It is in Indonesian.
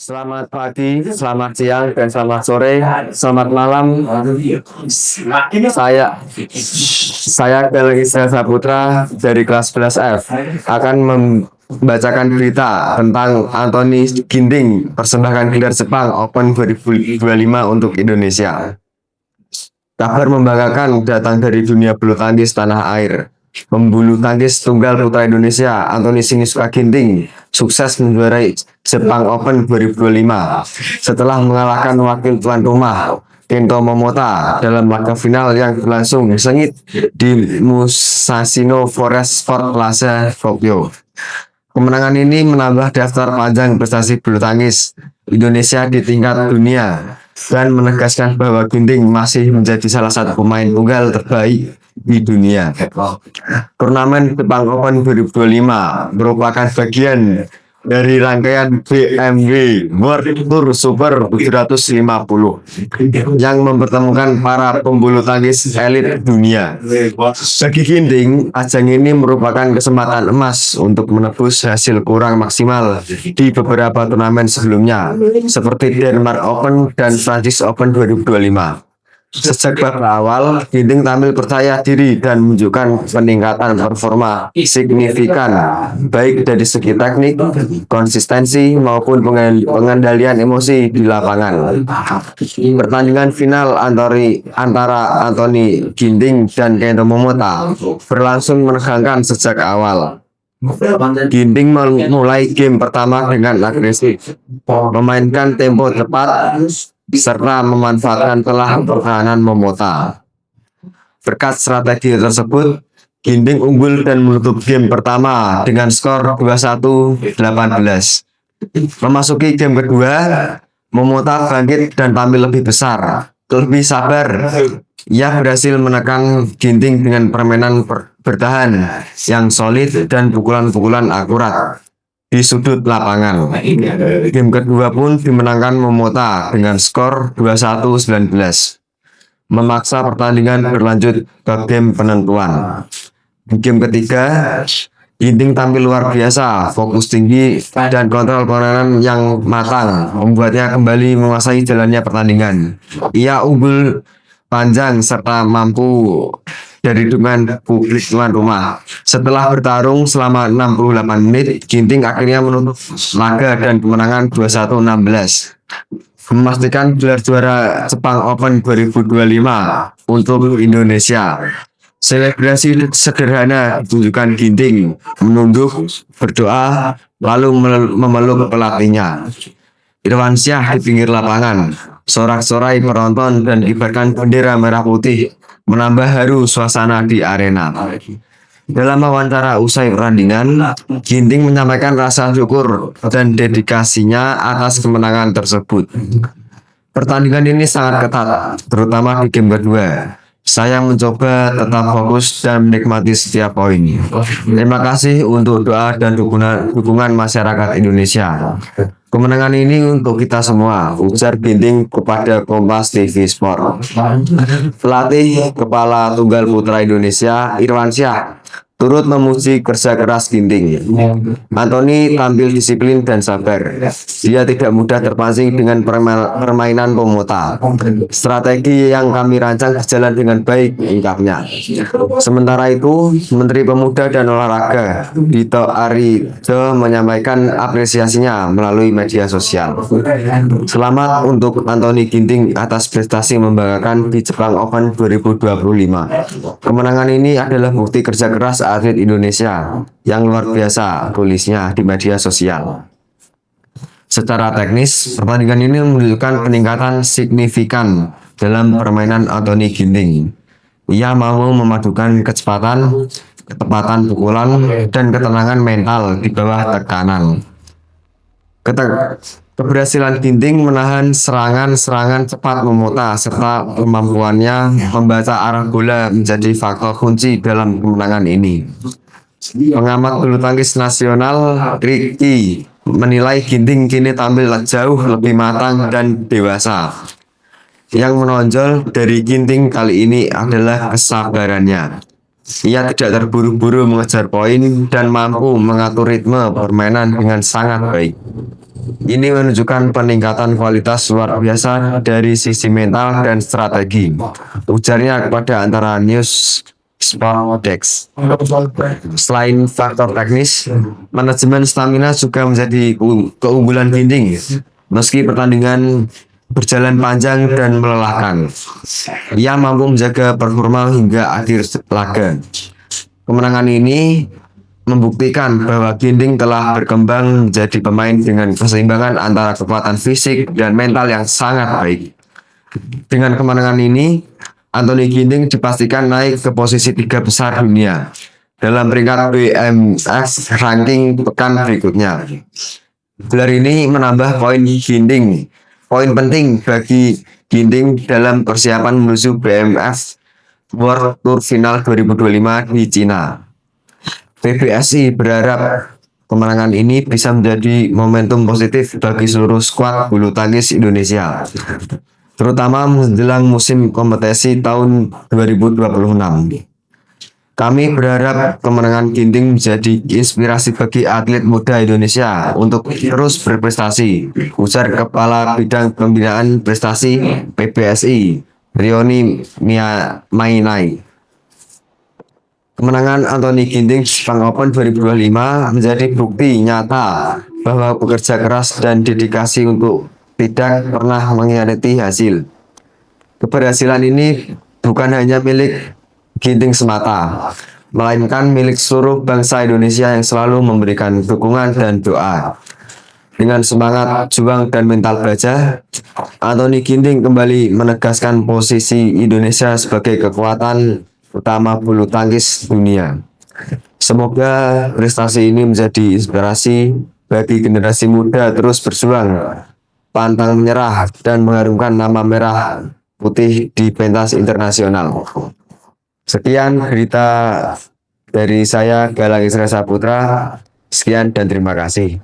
Selamat pagi, selamat siang, dan selamat sore, selamat malam. Saya Galeng Isra Saputra dari kelas 11F akan membacakan berita tentang Anthony Ginting persembahkan gelar Jepang Open 2025 untuk Indonesia. Kabar membanggakan datang dari dunia bulu tangkis tanah air. Pembulu tangkis tunggal putra Indonesia Anthony Sinisuka Ginting sukses menjuarai Jepang Open 2025 setelah mengalahkan wakil tuan rumah Kento Momota dalam laga final yang berlangsung sengit di Musashino Forest Sport Plaza Tokyo. Kemenangan ini menambah daftar panjang prestasi bulu tangkis Indonesia di tingkat dunia dan menegaskan bahwa Ginting masih menjadi salah satu pemain tunggal terbaik di dunia. Turnamen Jepang Open 2025 merupakan bagian dari rangkaian BMW World Tour Super 750 yang mempertemukan para pembulu tangkis elit dunia. Bagi Ginting, ajang ini merupakan kesempatan emas untuk menebus hasil kurang maksimal di beberapa turnamen sebelumnya, seperti Denmark Open dan Prancis Open 2025. Sejak babak awal, Ginting tampil percaya diri dan menunjukkan peningkatan performa signifikan, baik dari segi teknik, konsistensi, maupun pengendalian emosi di lapangan. Pertandingan final antara Anthony Ginting dan Kento Momota berlangsung menegangkan sejak awal. Ginting memulai game pertama dengan agresif, memainkan tempo cepat, serta memanfaatkan celah pertahanan Momota. Berkat strategi tersebut, Ginting unggul dan menutup game pertama dengan skor 21-18. Memasuki game kedua, Momota bangkit dan tampil lebih besar, lebih sabar. Ia berhasil menekan Ginting dengan permainan bertahan yang solid dan pukulan-pukulan akurat di sudut lapangan. Game kedua pun dimenangkan Momota dengan skor 21-19, memaksa pertandingan berlanjut ke game penentuan. Di game ketiga, Ginting tampil luar biasa, fokus tinggi dan kontrol permainan yang matang membuatnya kembali menguasai jalannya pertandingan. Ia unggul panjang serta mampu dari dukungan publik tuan rumah. Setelah bertarung selama 68 menit, Ginting akhirnya menutup laga dan kemenangan 21-16, memastikan gelar juara Jepang Open 2025 untuk Indonesia. Selebrasi sederhana ditunjukkan Ginting menunduk, berdoa, lalu memeluk pelatihnya Irwansyah di pinggir lapangan. Sorak-sorai penonton dan kibarkan bendera merah putih menambah haru suasana di arena. Dalam wawancara usai pertandingan, Ginting menyampaikan rasa syukur dan dedikasinya atas kemenangan tersebut. Pertandingan ini sangat ketat, terutama di game kedua. Saya mencoba tetap fokus dan menikmati setiap poin. Terima kasih untuk doa dan dukungan masyarakat Indonesia. Kemenangan ini untuk kita semua, ujar Ginting kepada Kompas TV Sport. Pelatih Kepala Tunggal Putra Indonesia Irwansyah turut memuji kerja keras Ginting. Anthony tampil disiplin dan sabar. Dia tidak mudah terpancing dengan permainan Momota. Strategi yang kami rancang berjalan dengan baik, ungkapnya. Sementara itu, Menteri Pemuda dan Olahraga Dito Arido menyampaikan apresiasinya melalui media sosial. Selamat untuk Anthony Ginting atas prestasi membanggakan di Jepang Open 2025. Kemenangan ini adalah bukti kerja keras atlet Indonesia yang luar biasa, tulisnya di media sosial. Secara teknis, pertandingan ini menunjukkan peningkatan signifikan dalam permainan Anthony Ginting. Ia mampu memadukan kecepatan, ketepatan pukulan, dan ketenangan mental di bawah tekanan. Keberhasilan Ginting menahan serangan-serangan cepat Momota serta kemampuannya membaca arah bola menjadi faktor kunci dalam kemenangan ini. Pengamat bulu tangkis nasional Ricky menilai Ginting kini tampil jauh lebih matang dan dewasa. Yang menonjol dari Ginting kali ini adalah kesabarannya. Ia tidak terburu-buru mengejar poin dan mampu mengatur ritme permainan dengan sangat baik. Ini menunjukkan peningkatan kualitas luar biasa dari sisi mental dan strategi. Ujarnya kepada antara News Sportdex. Selain faktor teknis, manajemen stamina juga menjadi keunggulan Ginting. Meski pertandingan berjalan panjang dan melelahkan, ia mampu menjaga performa hingga akhir laga. Kemenangan ini membuktikan bahwa Ginting telah berkembang menjadi pemain dengan keseimbangan antara kekuatan fisik dan mental yang sangat baik. Dengan kemenangan ini, Anthony Ginting dipastikan naik ke posisi 3 besar dunia dalam peringkat BMX ranking pekan berikutnya. Gelar ini menambah poin penting bagi Ginting dalam persiapan menuju BMX World Tour Final 2025 di Cina. PBSI berharap kemenangan ini bisa menjadi momentum positif bagi seluruh skuad bulu tangkis Indonesia, terutama menjelang musim kompetisi tahun 2026. Kami berharap kemenangan Ginting menjadi inspirasi bagi atlet muda Indonesia untuk terus berprestasi, ujar Kepala Bidang Pembinaan Prestasi PBSI, Rioni Mainai. Kemenangan Anthony Ginting di Jepang Open 2025 menjadi bukti nyata bahwa bekerja keras dan dedikasi untuk tidak pernah mengkhianati hasil. Keberhasilan ini bukan hanya milik Ginting semata, melainkan milik seluruh bangsa Indonesia yang selalu memberikan dukungan dan doa. Dengan semangat juang dan mental baja, Anthony Ginting kembali menegaskan posisi Indonesia sebagai kekuatan utama bulu tangkis dunia. Semoga prestasi ini menjadi inspirasi bagi generasi muda terus berjuang, pantang menyerah, dan mengharumkan nama merah putih di pentas internasional. Sekian berita dari saya, Galang Isra Saputra. Sekian dan terima kasih.